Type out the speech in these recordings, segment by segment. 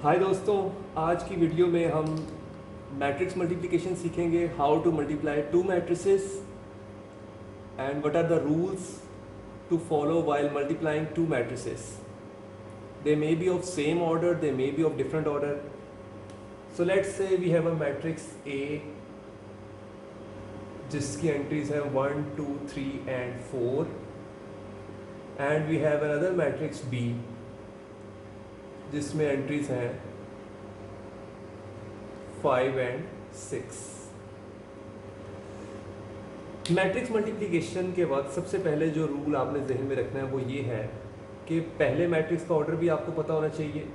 हाय दोस्तों, आज की वीडियो में हम मैट्रिक्स मल्टीप्लिकेशन सीखेंगे। How to multiply two matrices and what are the rules to follow while multiplying two matrices. They may be of same order, they may be of different order. So let's say we have a matrix A जिसकी entries हैं 1 2 3 and 4 and we have another matrix B जिसमें entries हैं 5 and 6। Matrix multiplication के वक्त सबसे पहले जो rule आपने जहन में रखना है वो ये है कि पहले मैट्रिक्स का ऑर्डर भी आपको पता होना चाहिए,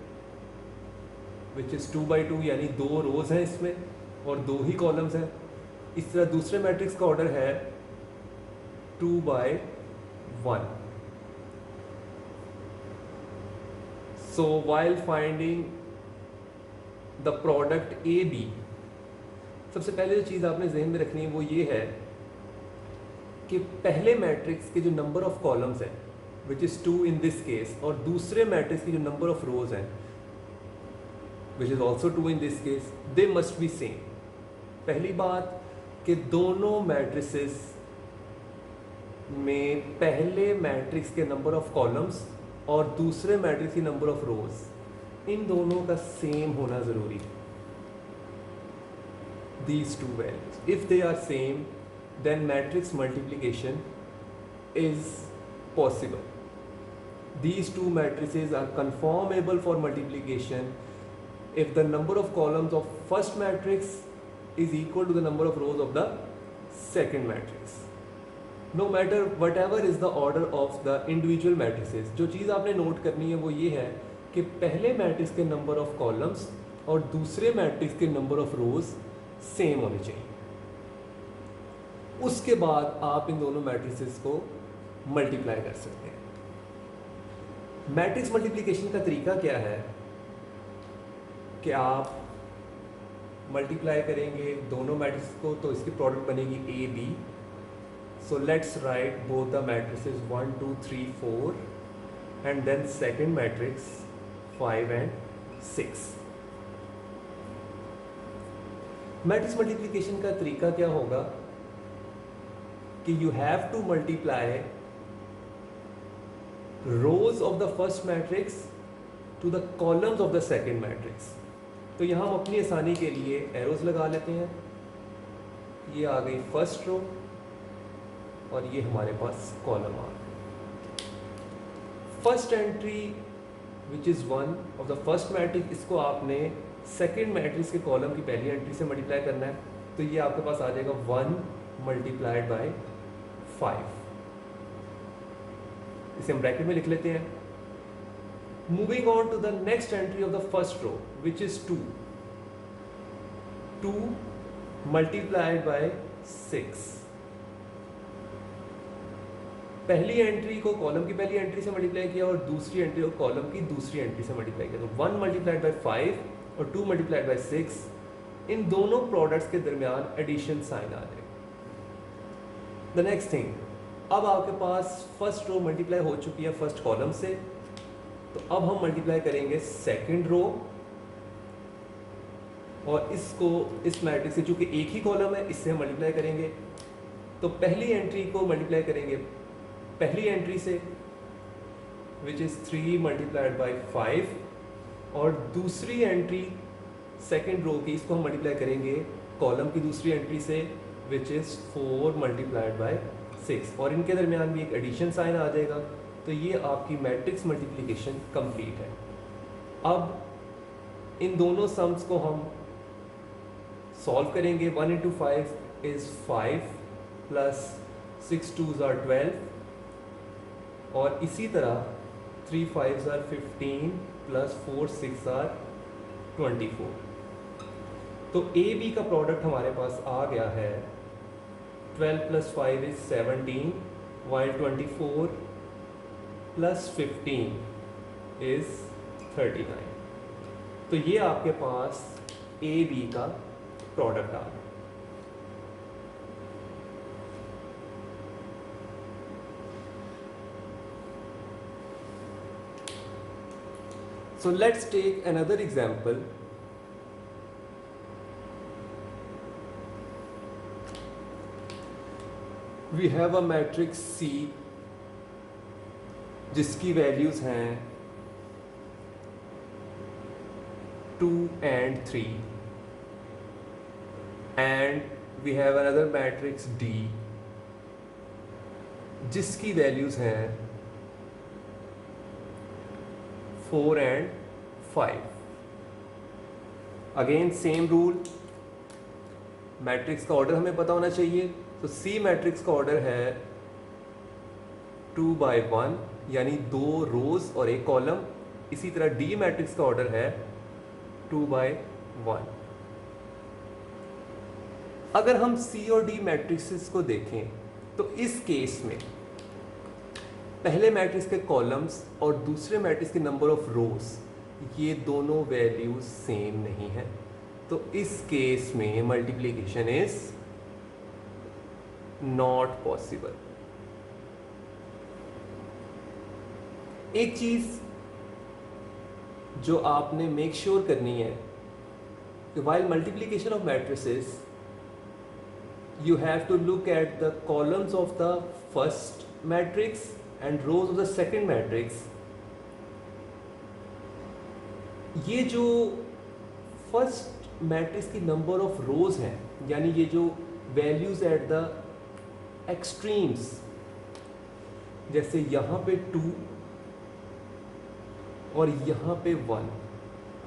विच इज़ 2 by 2, यानी 2 रोज हैं इसमें और 2 ही कॉलम्स हैं। इस तरह दूसरे मैट्रिक्स का ऑर्डर है 2 by 1। So while finding the product A B, सबसे पहले जो चीज़ आपने जहन में रखनी है वो ये है कि पहले मैट्रिक्स के जो नंबर ऑफ कॉलम्स हैं which is 2 in this case, और दूसरे मैट्रिक्स की जो नंबर ऑफ रोज हैं which is also 2 in this case, they must be same. पहली बात कि दोनों मैट्रिसेस में पहले मैट्रिक्स के नंबर ऑफ कॉलम्स और दूसरे मैट्रिक्स की नंबर ऑफ रोज, इन दोनों का सेम होना ज़रूरी है। These two values, if they are same, then matrix multiplication is possible. These two matrices are conformable for multiplication if the number of columns of first matrix is equal to the number of rows of the second matrix, no matter whatever is the order of the individual matrices। जो चीज़ आपने note करनी है वो ये है कि पहले matrix के नंबर ऑफ कॉलम्स और दूसरे मैट्रिक्स के नंबर ऑफ रोज सेम होनी चाहिए। उसके बाद आप इन दोनों मैट्रिसेस को मल्टीप्लाई कर सकते हैं। मैट्रिक्स मल्टीप्लिकेशन का तरीका क्या है कि आप मल्टीप्लाई करेंगे दोनों मैट्रिक्स को तो इसकी प्रोडक्ट बनेगी A B. So let's write both the matrices 1 2 3 4 and then second matrix 5 and 6। Matrix multiplication का तरीका क्या होगा कि you have to multiply rows of the first matrix to the columns of the second matrix. तो यहां हम अपनी आसानी के लिए एरोज लगा लेते हैं। ये आ गई फर्स्ट रो और ये हमारे पास कॉलम आ गई। First entry which is 1 of the first matrix, इसको आपने सेकेंड मैट्रिक्स के कॉलम की पहली एंट्री से मल्टीप्लाई करना है। तो ये आपके पास आ जाएगा 1 मल्टीप्लाइड बाय 5। इसे हम ब्रैकेट में लिख लेते हैं। Moving on to the next entry of the first row which is 2 multiplied by 6। पहली एंट्री को कॉलम की पहली एंट्री से मल्टीप्लाई किया और दूसरी एंट्री को कॉलम की दूसरी एंट्री से मल्टीप्लाई किया। तो 1 मल्टीप्लाइड बाय 5 और 2 मल्टीप्लाइड बाय 6, इन दोनों प्रोडक्ट्स के दरमियान एडिशन साइन आ जाएगा। द नेक्स्ट थिंग, अब आपके पास फर्स्ट रो मल्टीप्लाई हो चुकी है फर्स्ट कॉलम से, तो अब हम मल्टीप्लाई करेंगे सेकंड रो और इसको इस मैट्रिक्स से, चूंकि एक ही कॉलम है, इससे हम मल्टीप्लाई करेंगे। तो पहली एंट्री को मल्टीप्लाई करेंगे पहली एंट्री से विच इज़ 3 मल्टीप्लाइड बाय 5 और दूसरी एंट्री सेकेंड रो की, इसको हम मल्टीप्लाई करेंगे कॉलम की दूसरी एंट्री से विच इज़ 4 मल्टीप्लाइड बाय 6 और इनके दरमियान भी एक एडिशन साइन आ जाएगा। तो ये आपकी मैट्रिक्स मल्टीप्लिकेशन कंप्लीट है। अब इन दोनों सम्स को हम सॉल्व करेंगे। 1 into 5 is 5 plus 6 2s are 12 और इसी तरह 3 5s are 15 प्लस 4 6 are 24। तो ए बी का प्रोडक्ट हमारे पास आ गया है 12 plus 5 is 17 while 24 plus 15 is 39। तो ये आपके पास ए बी का प्रोडक्ट आ गया। So let's take another example. We have a matrix C जिसकी वैल्यूज हैं 2 and 3 and we have another matrix D जिसकी वैल्यूज हैं 4 and 5. Again same rule, matrix का ऑर्डर हमें पता होना चाहिए. तो C मैट्रिक्स का ऑर्डर है 2 by 1 यानी 2 रोज और एक कॉलम. इसी तरह D मैट्रिक्स का ऑर्डर है 2 by 1. अगर हम C और D मैट्रिक्स को देखें तो इस केस में पहले मैट्रिक्स के कॉलम्स और दूसरे मैट्रिक्स के नंबर ऑफ रोज ये दोनों वैल्यूज सेम नहीं है. तो इस केस में मल्टीप्लिकेशन इज नॉट पॉसिबल. एक चीज जो आपने मेक श्योर करनी है कि while multiplication of matrices you have to look at the columns of the first matrix and rows of the second matrix. ये जो फर्स्ट मैट्रिक्स की नंबर ऑफ रोज हैं यानी ये जो वैल्यूज एट द एक्सट्रीम्स, जैसे यहाँ पे 2 और यहाँ पे 1,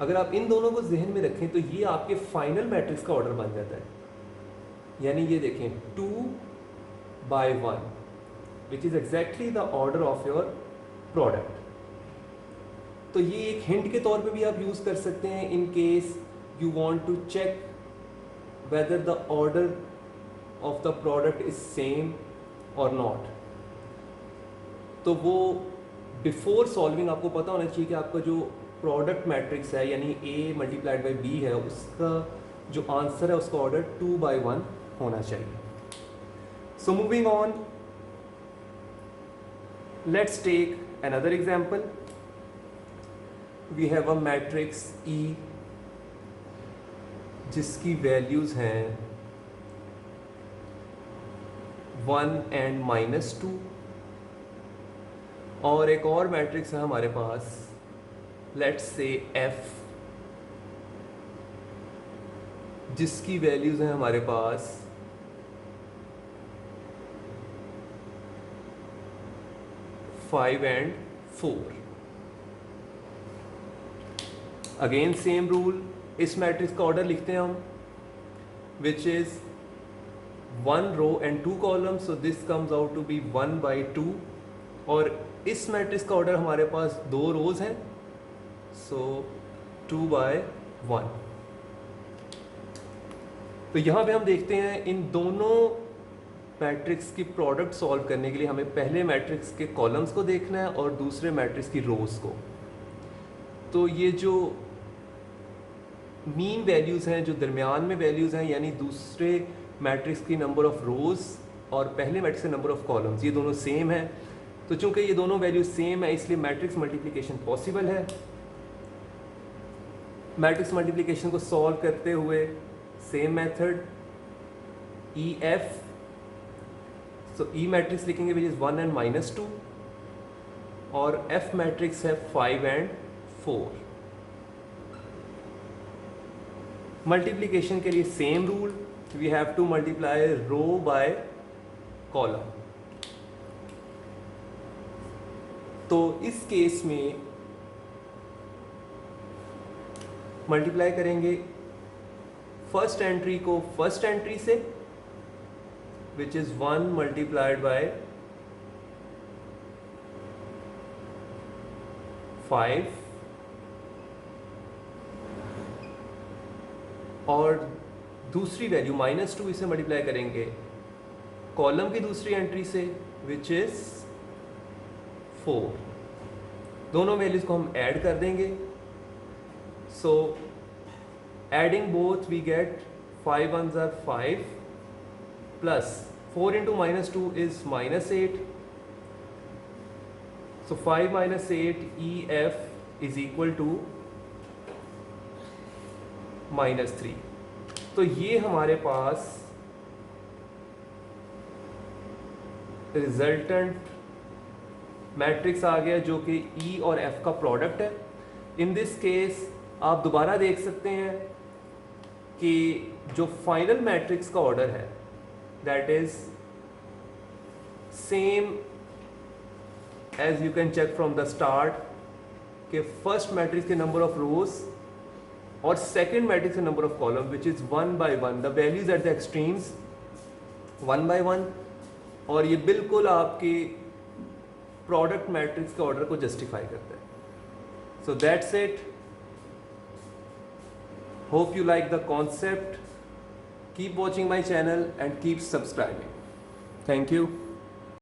अगर आप इन दोनों को जहन में रखें तो ये आपके फाइनल मैट्रिक्स का ऑर्डर बन जाता है. यानी ये देखें 2 by 1 which is exactly the order of your product. तो ये एक हिंट के तौर पे भी आप यूज कर सकते हैं in case you want to check whether the order of the product is same और नॉट. तो वो बिफोर सॉल्विंग आपको पता होना चाहिए कि आपका जो प्रोडक्ट मैट्रिक्स है यानी A मल्टीप्लाइड बाई B है उसका जो आंसर है उसका ऑर्डर 2 by 1 होना चाहिए. So moving on, let's take another example. We have a matrix E जिसकी वैल्यूज हैं 1 and -2 और एक और मैट्रिक्स है हमारे पास, लेट्स से F जिसकी वैल्यूज हैं हमारे पास 5 and 4. अगेन सेम रूल, इस मैट्रिक्स का ऑर्डर लिखते हैं हम विच is 1 row and 2 columns, so this comes out to be 1 by 2. और इस मैट्रिक्स का ऑर्डर हमारे पास 2 रोज हैं, so 2 by 1. तो यहाँ पे हम देखते हैं इन दोनों मैट्रिक्स की प्रोडक्ट सॉल्व करने के लिए हमें पहले मैट्रिक्स के कॉलम्स को देखना है और दूसरे मैट्रिक्स की रोज को. तो ये जो मीन वैल्यूज़ हैं, जो दरमियान में वैल्यूज़ हैं, यानी दूसरे मैट्रिक्स की नंबर ऑफ रोज और पहले मैट्रिक्स के नंबर ऑफ कॉलम्स, ये दोनों सेम है. तो चूंकि ये दोनों वैल्यूज सेम है इसलिए मैट्रिक्स मल्टीप्लिकेशन पॉसिबल है. मैट्रिक्स मल्टीप्लिकेशन को सॉल्व करते हुए सेम मेथड EF, सो E मैट्रिक्स लिखेंगे विच इज 1 and -2 और F मैट्रिक्स है 5 and 4. मल्टीप्लिकेशन के लिए same rule, we have to multiply row by column. तो इस केस में मल्टीप्लाई करेंगे फर्स्ट एंट्री को फर्स्ट एंट्री से विच इज 1 मल्टीप्लाइड बाय 5 और दूसरी वैल्यू -2 इसे मल्टीप्लाई करेंगे कॉलम की दूसरी एंट्री से विच इज 4. दोनों वैल्यूज को हम ऐड कर देंगे. So adding both we get 5 1s are 5 plus 4 into -2 is -8. So 5 - 8 EF is equal to -3। तो ये हमारे पास रिजल्टेंट मैट्रिक्स आ गया जो कि E और F का प्रोडक्ट है। इन दिस केस आप दोबारा देख सकते हैं कि जो फाइनल मैट्रिक्स का ऑर्डर है that is same as you can check from the start के फर्स्ट मैट्रिक्स के नंबर ऑफ रोज और सेकेंड मैट्रिक्स के number of column which is 1 by 1, the values at the extremes 1 by 1, और ये बिल्कुल आपके प्रोडक्ट मैट्रिक्स के order को जस्टिफाई करता है। So that's it. Hope you like the concept. Keep watching my channel and keep subscribing. Thank you.